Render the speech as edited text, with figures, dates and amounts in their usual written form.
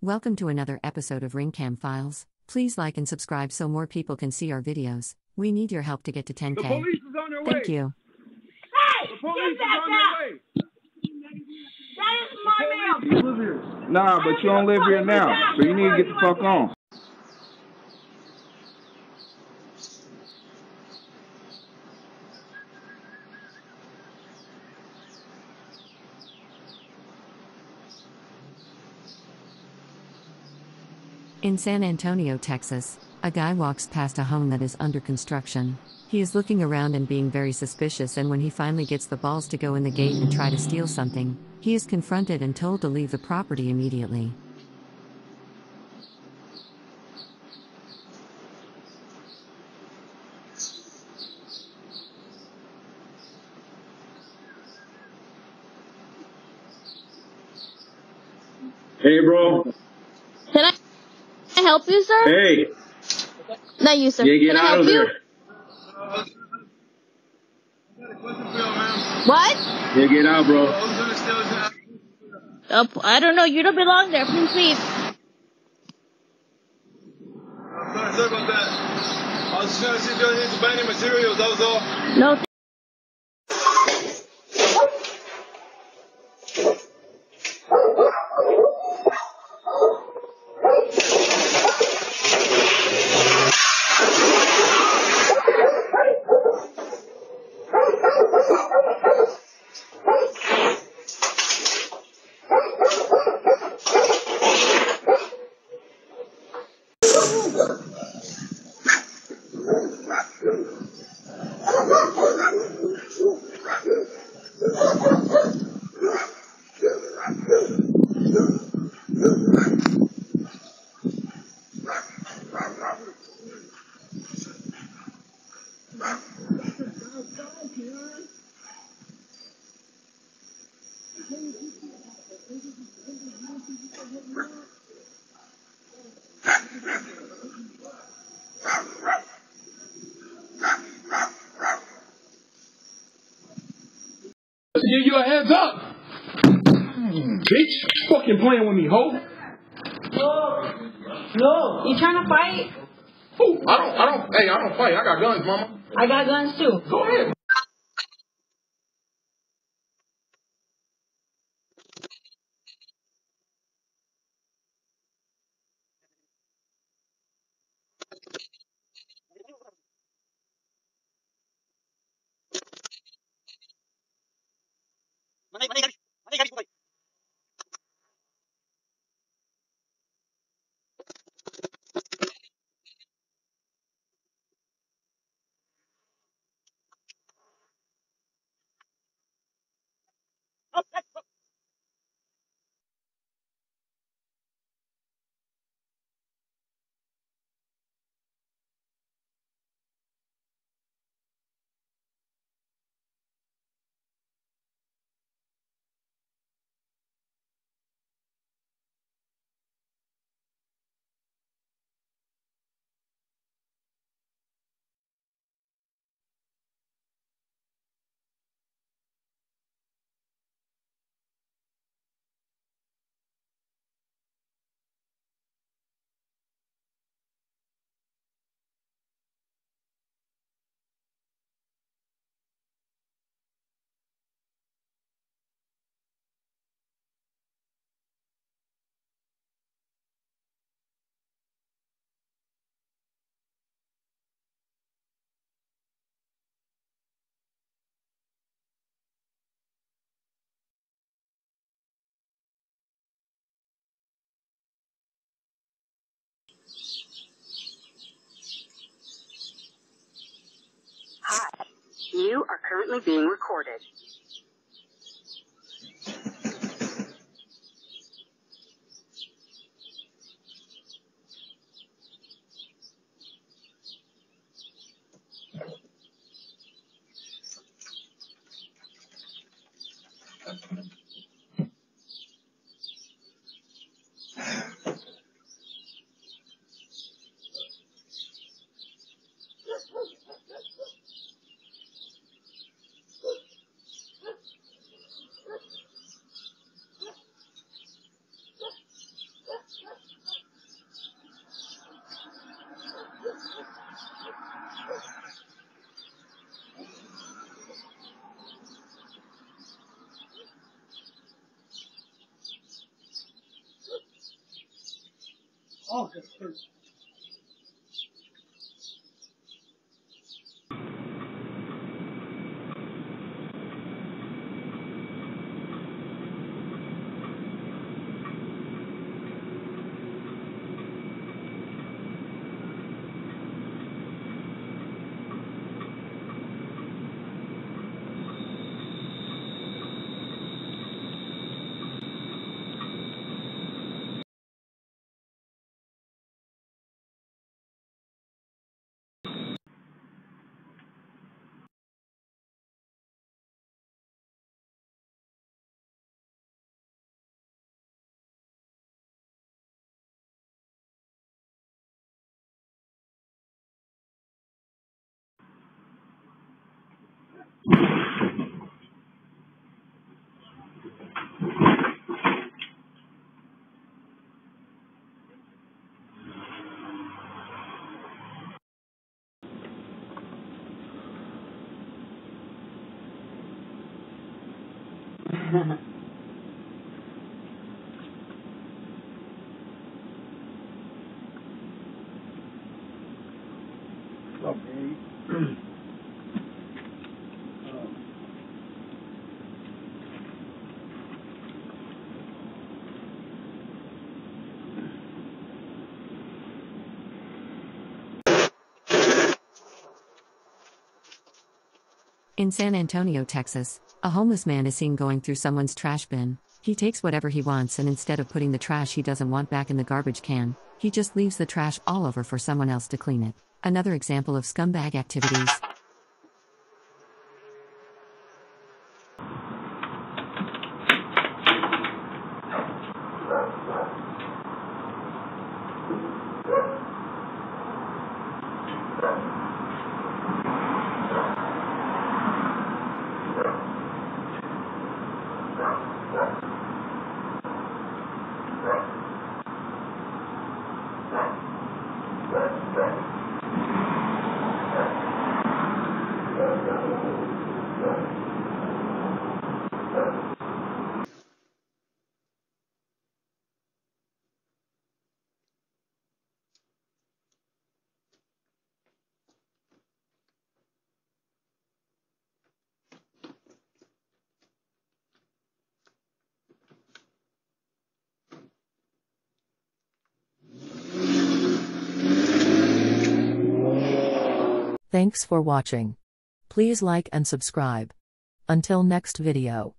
Welcome to another episode of Ringcam Files. Please like and subscribe so more people can see our videos. We need your help to get to 10K. The police is on their way. Thank you. Hey! The police is on their way. That is my mail. Nah, but you don't live here now, so you need to get the fuck on. In San Antonio, Texas, a guy walks past a home that is under construction. He is looking around and being very suspicious, and when he finally gets the balls to go in the gate and try to steal something, he is confronted and told to leave the property immediately. Hey, bro. Can I help you, sir? Hey. Not you, sir. Yeah, get Can I out help of you? there. What? Yeah, get out, bro. I don't know. You don't belong there. Please leave. Sorry about that. I was just trying to see if you need to buy any materials, that was all. No. Give you a heads up. Bitch, fucking playing with me, ho. No. You trying to fight? Ooh, I don't fight. I got guns, mama. I got guns too. Go ahead. Hi, you are currently being recorded. In San Antonio, Texas, a homeless man is seen going through someone's trash bin. He takes whatever he wants, and instead of putting the trash he doesn't want back in the garbage can, he just leaves the trash all over for someone else to clean it. Another example of scumbag activities. Thanks for watching. Please like and subscribe. Until next video.